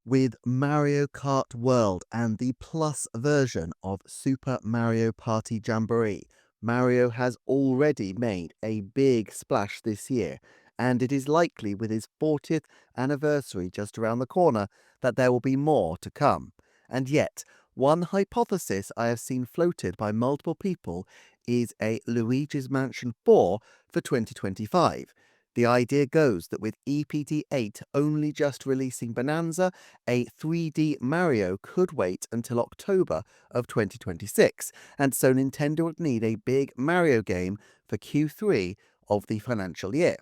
With Mario Kart World and the Plus version of Super Mario Party Jamboree, Mario has already made a big splash this year, and it is likely with his 40th anniversary just around the corner that there will be more to come. And yet, one hypothesis I have seen floated by multiple people is a Luigi's Mansion 4 for 2025. The idea goes that with EPD 8 only just releasing Bonanza, a 3D Mario could wait until October of 2026, and so Nintendo would need a big Mario game for Q3 of the financial year.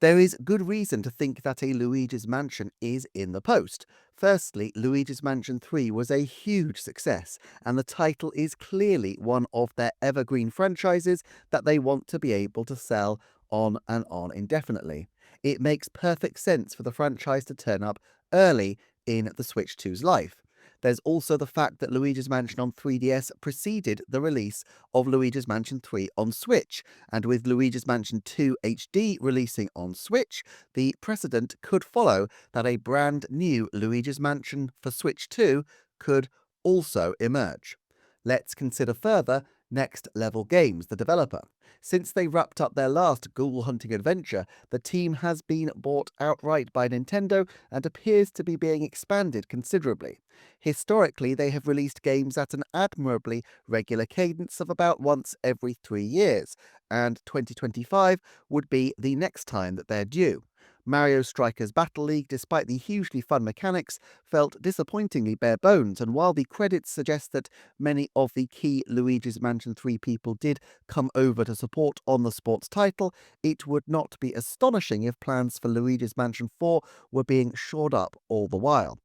There is good reason to think that a Luigi's Mansion is in the post. Firstly, Luigi's Mansion 3 was a huge success, and the title is clearly one of their evergreen franchises that they want to be able to sell on and on indefinitely. It makes perfect sense for the franchise to turn up early in the Switch 2's life. There's also the fact that Luigi's Mansion on 3DS preceded the release of Luigi's Mansion 3 on Switch, and with Luigi's Mansion 2 HD releasing on Switch, the precedent could follow that a brand new Luigi's Mansion for Switch 2 could also emerge. Let's consider further Next Level Games, the developer. Since they wrapped up their last ghoul hunting adventure, the team has been bought outright by Nintendo and appears to be being expanded considerably. Historically, they have released games at an admirably regular cadence of about once every 3 years, and 2025 would be the next time that they're due. Mario Strikers Battle League, despite the hugely fun mechanics, felt disappointingly bare bones, and while the credits suggest that many of the key Luigi's Mansion 3 people did come over to support on the sports title, it would not be astonishing if plans for Luigi's Mansion 4 were being shored up all the while.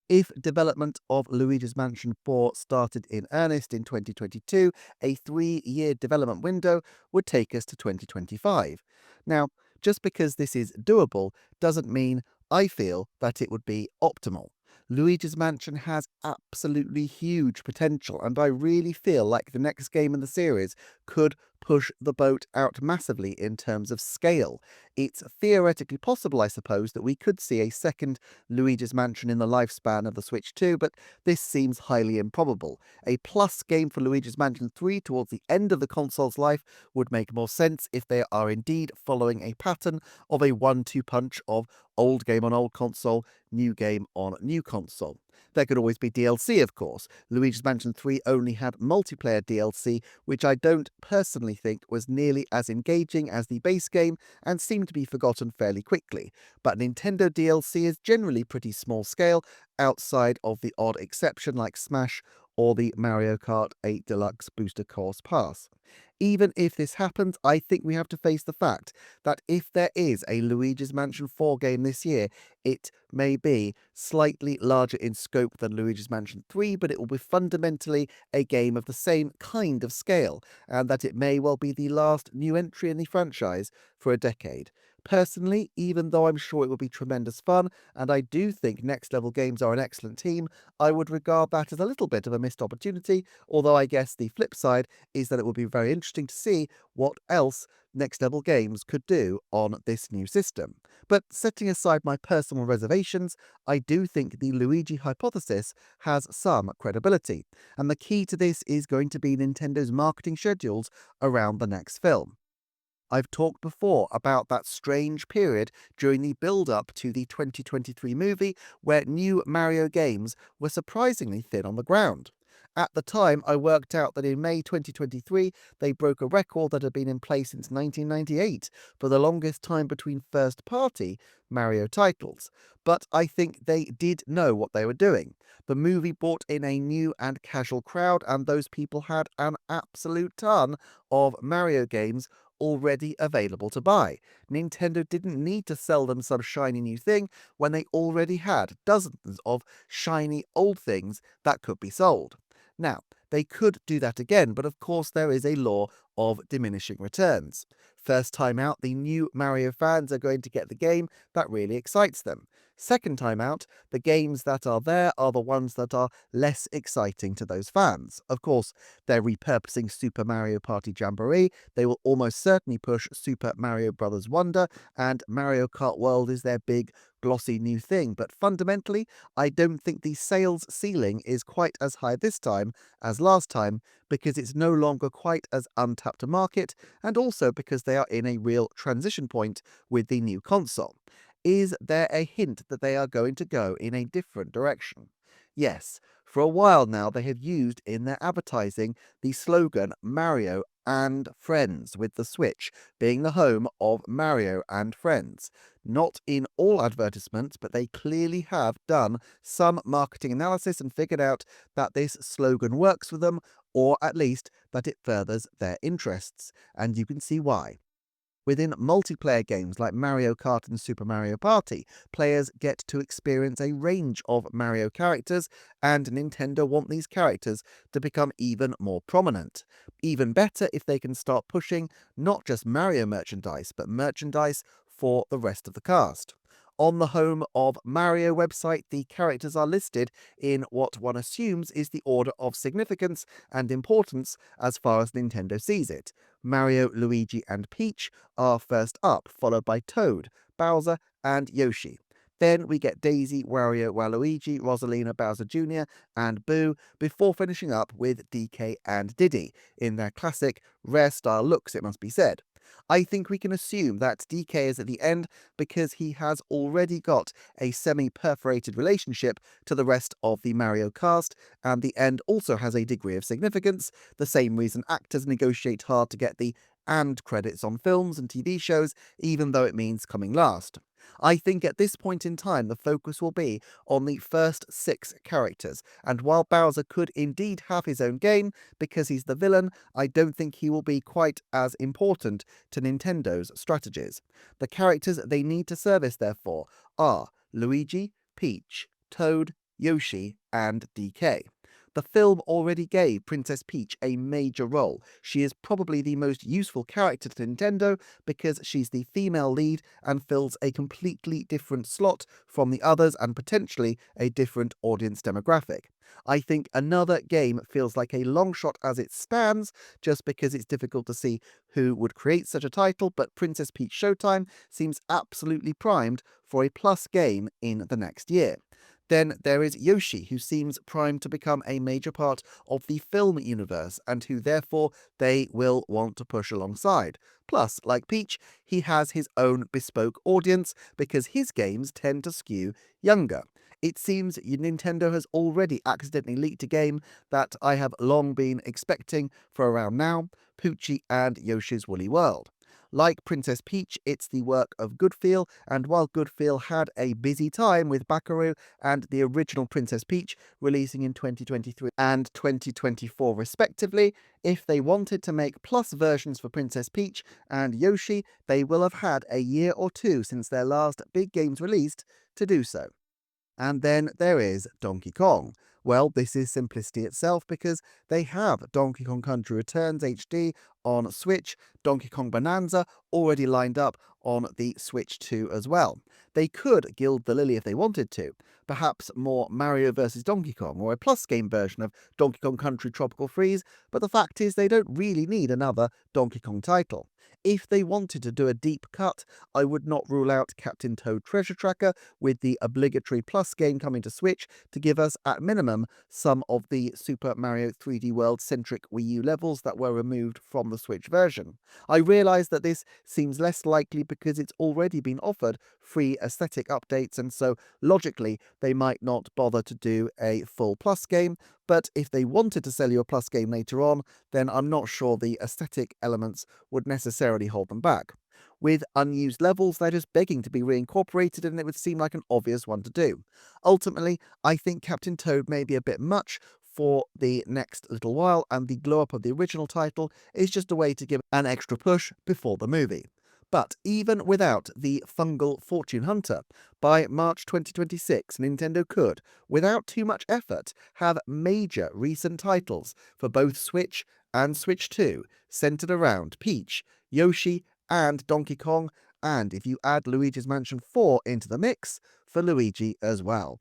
If development of Luigi's Mansion 4 started in earnest in 2022, a 3-year development window would take us to 2025. Now, just because this is doable doesn't mean I feel that it would be optimal. Luigi's Mansion has absolutely huge potential, and I really feel like the next game in the series could push the boat out massively in terms of scale. It's theoretically possible, I suppose, that we could see a second Luigi's Mansion in the lifespan of the Switch 2, but this seems highly improbable. A plus game for Luigi's Mansion 3 towards the end of the console's life would make more sense if they are indeed following a pattern of a 1-2 punch of old game on old console, new game on new console. There could always be DLC, of course. Luigi's Mansion 3 only had multiplayer DLC, which I don't personally think was nearly as engaging as the base game and seemed to be forgotten fairly quickly. But Nintendo DLC is generally pretty small scale, outside of the odd exception like Smash or the Mario Kart 8 Deluxe Booster Course Pass. Even if this happens, I think we have to face the fact that if there is a Luigi's Mansion 4 game this year, it may be slightly larger in scope than Luigi's Mansion 3, but it will be fundamentally a game of the same kind of scale, and that it may well be the last new entry in the franchise for a decade. Personally, even though I'm sure it will be tremendous fun, and I do think Next Level Games are an excellent team, I would regard that as a little bit of a missed opportunity, although I guess the flip side is that it would be very interesting to see what else Next Level Games could do on this new system. But setting aside my personal reservations, I do think the Luigi hypothesis has some credibility, and the key to this is going to be Nintendo's marketing schedules around the next film. I've talked before about that strange period during the build-up to the 2023 movie where new Mario games were surprisingly thin on the ground. At the time, I worked out that in May 2023, they broke a record that had been in place since 1998 for the longest time between first-party Mario titles. But I think they did know what they were doing. The movie brought in a new and casual crowd, and those people had an absolute ton of Mario games already available to buy. Nintendo didn't need to sell them some shiny new thing when they already had dozens of shiny old things that could be sold. Now, they could do that again, but of course there is a law of diminishing returns. First time out, the new Mario fans are going to get the game that really excites them. Second time out, the games that are there are the ones that are less exciting to those fans. Of course, they're repurposing Super Mario Party Jamboree, they will almost certainly push Super Mario Bros. Wonder, and Mario Kart World is their big, glossy new thing, but fundamentally, I don't think the sales ceiling is quite as high this time as last time, because it's no longer quite as untapped a market, and also because they are in a real transition point with the new console. Is there a hint that they are going to go in a different direction? Yes, for a while now they have used in their advertising the slogan Mario and Friends, with the Switch being the home of Mario and Friends. Not in all advertisements, but they clearly have done some marketing analysis and figured out that this slogan works for them, or at least that it furthers their interests. And you can see why. Within multiplayer games like Mario Kart and Super Mario Party, players get to experience a range of Mario characters, and Nintendo want these characters to become even more prominent. Even better if they can start pushing not just Mario merchandise, but merchandise for the rest of the cast. On the Home of Mario website, the characters are listed in what one assumes is the order of significance and importance as far as Nintendo sees it. Mario, Luigi, and Peach are first up, followed by Toad, Bowser, and Yoshi. Then we get Daisy, Wario, Waluigi, Rosalina, Bowser Jr., and Boo, before finishing up with DK and Diddy, in their classic, rare style looks, it must be said. I think we can assume that DK is at the end because he has already got a semi-perforated relationship to the rest of the Mario cast, and the end also has a degree of significance, the same reason actors negotiate hard to get the "and" credits on films and TV shows, even though it means coming last. I think at this point in time the focus will be on the first 6 characters, and while Bowser could indeed have his own game because he's the villain, I don't think he will be quite as important to Nintendo's strategies. The characters they need to service, therefore, are Luigi, Peach, Toad, Yoshi, and DK. The film already gave Princess Peach a major role. She is probably the most useful character to Nintendo because she's the female lead and fills a completely different slot from the others and potentially a different audience demographic. I think another game feels like a long shot as it stands, just because it's difficult to see who would create such a title, but Princess Peach Showtime seems absolutely primed for a Plus game in the next year. Then there is Yoshi, who seems primed to become a major part of the film universe, and who therefore they will want to push alongside. Plus, like Peach, he has his own bespoke audience because his games tend to skew younger. It seems Nintendo has already accidentally leaked a game that I have long been expecting for around now, Poochie and Yoshi's Woolly World. Like Princess Peach, it's the work of Goodfeel, and while Goodfeel had a busy time with Buckaroo and the original Princess Peach releasing in 2023 and 2024 respectively, if they wanted to make Plus versions for Princess Peach and Yoshi, they will have had a year or two since their last big games released to do so. And then there is Donkey Kong. Well, this is simplicity itself because they have Donkey Kong Country Returns HD on Switch, Donkey Kong Bonanza already lined up on the Switch 2 as well. They could gild the lily if they wanted to, perhaps more Mario vs. Donkey Kong or a Plus game version of Donkey Kong Country Tropical Freeze, but the fact is they don't really need another Donkey Kong title. If they wanted to do a deep cut, I would not rule out Captain Toad Treasure Tracker, with the obligatory Plus game coming to Switch to give us, at minimum, some of the Super Mario 3D World-centric Wii U levels that were removed from the Switch version. I realise that this seems less likely because it's already been offered free aesthetic updates, and so logically they might not bother to do a full Plus game, but if they wanted to sell you a Plus game later on, then I'm not sure the aesthetic elements would necessarily hold them back. With unused levels, they're just begging to be reincorporated, and it would seem like an obvious one to do. Ultimately, I think Captain Toad may be a bit much for the next little while, and the glow up of the original title is just a way to give an extra push before the movie. But even without the fungal Fortune Hunter, by March 2026, Nintendo could, without too much effort, have major recent titles for both Switch and Switch 2 centered around Peach, Yoshi, and Donkey Kong, and if you add Luigi's Mansion 4 into the mix, for Luigi as well.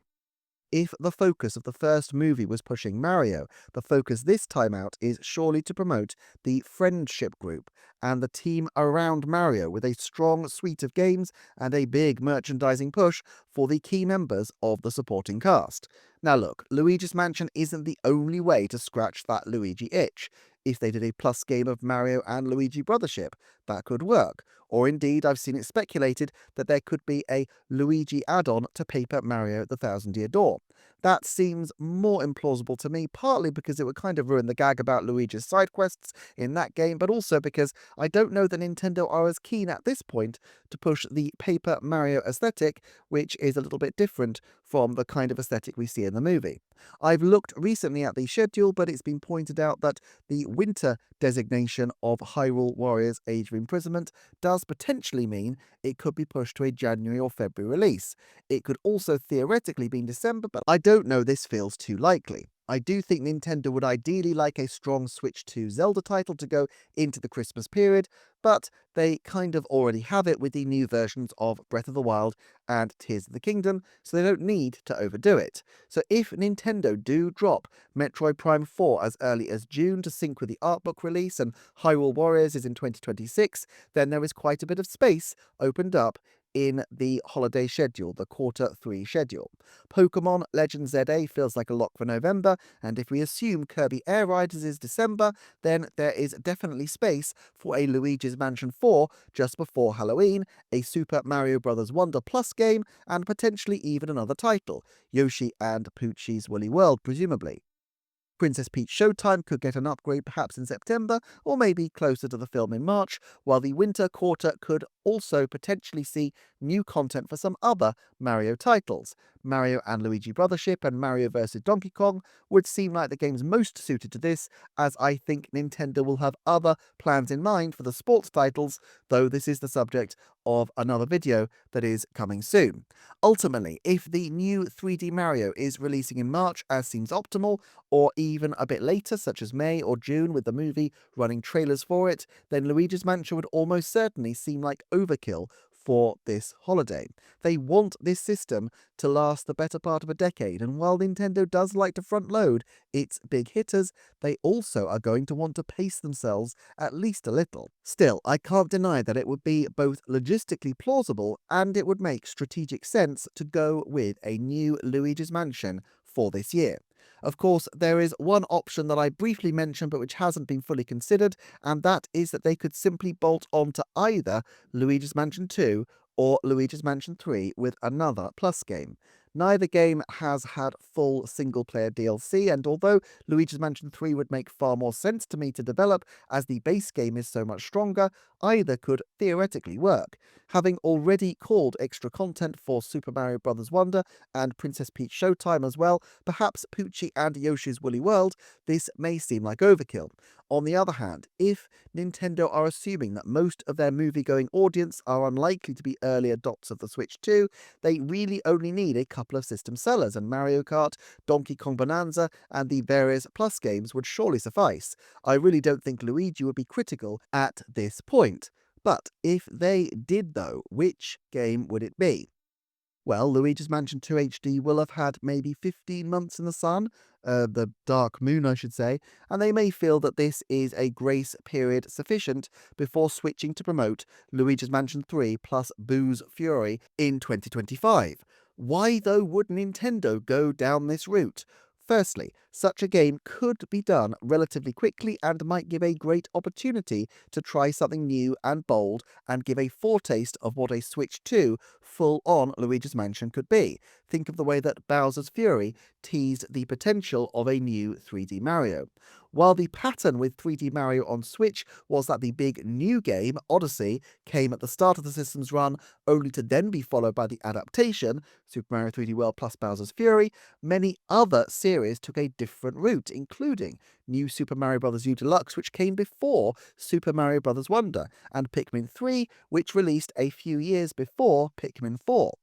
If the focus of the first movie was pushing Mario, the focus this time out is surely to promote the friendship group and the team around Mario with a strong suite of games and a big merchandising push for the key members of the supporting cast. Now look, Luigi's Mansion isn't the only way to scratch that Luigi itch. If they did a plus game of Mario and Luigi Brothership, that could work. Or indeed, I've seen it speculated that there could be a Luigi add-on to Paper Mario the Thousand Year Door. That seems more implausible to me, partly because it would kind of ruin the gag about Luigi's side quests in that game, but also because I don't know that Nintendo are as keen at this point to push the Paper Mario aesthetic, which is a little bit different from the kind of aesthetic we see in the movie. I've looked recently at the schedule, but it's been pointed out that the winter designation of Hyrule Warriors Age of Imprisonment does potentially mean it could be pushed to a January or February release. It could also theoretically be in December, but I don't know this feels too likely. I do think Nintendo would ideally like a strong Switch 2 Zelda title to go into the Christmas period, but they kind of already have it with the new versions of Breath of the Wild and Tears of the Kingdom, so they don't need to overdo it. So if Nintendo do drop Metroid Prime 4 as early as June to sync with the art book release and Hyrule Warriors is in 2026, then there is quite a bit of space opened up in the holiday schedule, the Q3 schedule. Pokemon Legends ZA feels like a lock for November, and if we assume Kirby Air Riders is December, then there is definitely space for a Luigi's Mansion 4 just before Halloween, a Super Mario Bros. Wonder Plus game, and potentially even another title, Yoshi and Poochie's Woolly World, presumably. Princess Peach Showtime could get an upgrade perhaps in September, or maybe closer to the film in March, while the winter quarter could also potentially see new content for some other Mario titles. Mario and Luigi Brothership and Mario vs. Donkey Kong would seem like the games most suited to this, as I think Nintendo will have other plans in mind for the sports titles, though this is the subject of another video that is coming soon. Ultimately, if the new 3D Mario is releasing in March as seems optimal, or even a bit later, such as May or June with the movie running trailers for it, then Luigi's Mansion would almost certainly seem like overkill for this holiday. They want this system to last the better part of a decade, and while Nintendo does like to front load its big hitters, they also are going to want to pace themselves at least a little. Still, I can't deny that it would be both logistically plausible and it would make strategic sense to go with a new Luigi's Mansion for this year. Of course, there is one option that I briefly mentioned but which hasn't been fully considered, and that is that they could simply bolt on to either Luigi's Mansion 2 or Luigi's Mansion 3 with another Plus game. Neither game has had full single-player DLC, and although Luigi's Mansion 3 would make far more sense to me to develop as the base game is so much stronger, either could theoretically work. Having already called extra content for Super Mario Bros. Wonder and Princess Peach Showtime as well, perhaps Poochie and Yoshi's Woolly World, this may seem like overkill. On the other hand, if Nintendo are assuming that most of their movie-going audience are unlikely to be early adopters of the Switch 2, they really only need a couple of system sellers, and Mario Kart, Donkey Kong Bonanza, and the various Plus games would surely suffice. I really don't think Luigi would be critical at this point. But if they did though, which game would it be? Well, Luigi's Mansion 2 HD will have had maybe 15 months in the sun, the dark moon, I should say, and they may feel that this is a grace period sufficient before switching to promote Luigi's Mansion 3 plus Boo's Fury in 2025. Why, though, would Nintendo go down this route? Firstly, such a game could be done relatively quickly and might give a great opportunity to try something new and bold and give a foretaste of what a Switch 2 full-on Luigi's Mansion could be. Think of the way that Bowser's Fury teased the potential of a new 3D Mario. While the pattern with 3D Mario on Switch was that the big new game, Odyssey, came at the start of the system's run, only to then be followed by the adaptation, Super Mario 3D World plus Bowser's Fury, many other series took a different route, including New Super Mario Bros. U Deluxe, which came before Super Mario Bros. Wonder, and Pikmin 3, which released a few years before Pikmin 4.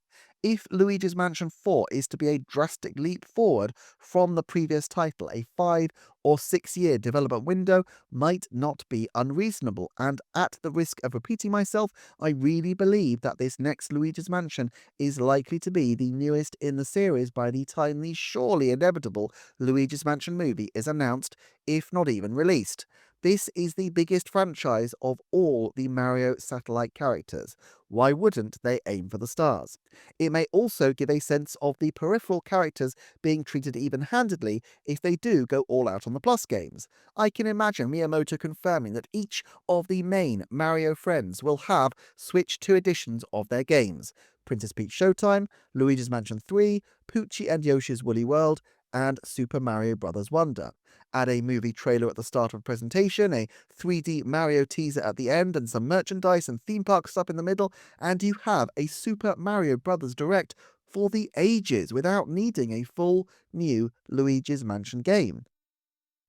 If Luigi's Mansion 4 is to be a drastic leap forward from the previous title, a 5 or 6 year development window might not be unreasonable, and at the risk of repeating myself, I really believe that this next Luigi's Mansion is likely to be the newest in the series by the time the surely inevitable Luigi's Mansion movie is announced, if not even released. This is the biggest franchise of all the Mario satellite characters. Why wouldn't they aim for the stars? It may also give a sense of the peripheral characters being treated even-handedly if they do go all out on the Plus games. I can imagine Miyamoto confirming that each of the main Mario friends will have Switch 2 editions of their games: Princess Peach Showtime, Luigi's Mansion 3, Poochie and Yoshi's Woolly World, and Super Mario Bros. Wonder. Add a movie trailer at the start of a presentation, a 3D Mario teaser at the end, and some merchandise and theme park stuff in the middle, and you have a Super Mario Bros. Direct for the ages without needing a full new Luigi's Mansion game.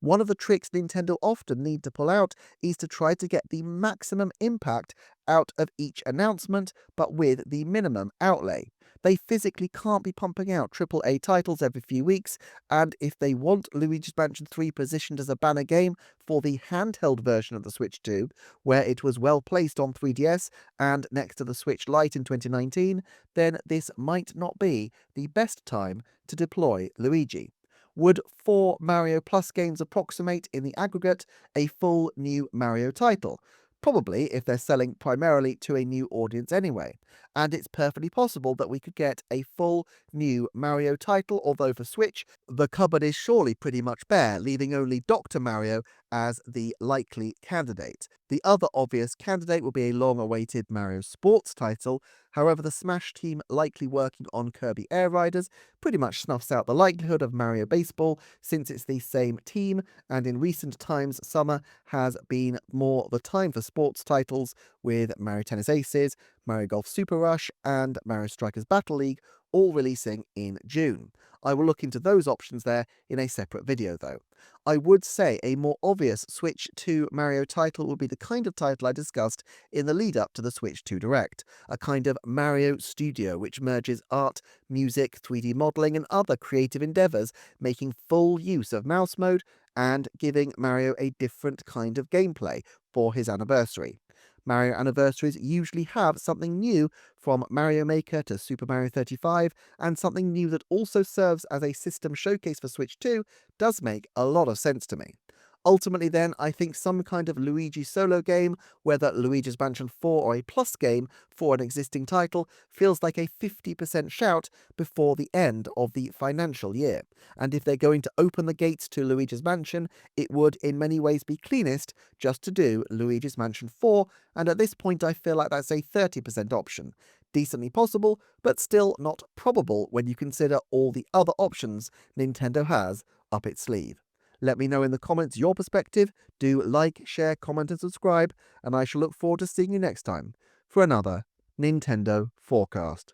One of the tricks Nintendo often need to pull out is to try to get the maximum impact out of each announcement, but with the minimum outlay. They physically can't be pumping out AAA titles every few weeks, and if they want Luigi's Mansion 3 positioned as a banner game for the handheld version of the Switch 2, where it was well placed on 3DS and next to the Switch Lite in 2019, then this might not be the best time to deploy Luigi. Would 4 Mario Plus games approximate in the aggregate a full new Mario title? Probably, if they're selling primarily to a new audience anyway. And it's perfectly possible that we could get a full new Mario title, although for Switch, the cupboard is surely pretty much bare, leaving only Dr. Mario as the likely candidate. The other obvious candidate will be a long-awaited Mario Sports title. However, the Smash team likely working on Kirby Air Riders pretty much snuffs out the likelihood of Mario Baseball, since it's the same team, and in recent times summer has been more the time for sports titles, with Mario Tennis Aces, Mario Golf Super Rush, and Mario Strikers Battle League all releasing in June. I will look into those options there in a separate video though. I would say a more obvious Switch 2 Mario title would be the kind of title I discussed in the lead up to the Switch 2 Direct, a kind of Mario Studio which merges art, music, 3D modeling, and other creative endeavors, making full use of mouse mode and giving Mario a different kind of gameplay for his anniversary. Mario anniversaries usually have something new, from Mario Maker to Super Mario 35, and something new that also serves as a system showcase for Switch 2 does make a lot of sense to me. Ultimately then, I think some kind of Luigi solo game, whether Luigi's Mansion 4 or a Plus game for an existing title, feels like a 50% shout before the end of the financial year. And if they're going to open the gates to Luigi's Mansion, it would in many ways be cleanest just to do Luigi's Mansion 4, and at this point I feel like that's a 30% option. Decently possible, but still not probable when you consider all the other options Nintendo has up its sleeve. Let me know in the comments your perspective. Do like, share, comment, and subscribe, and I shall look forward to seeing you next time for another Nintendo Forecast.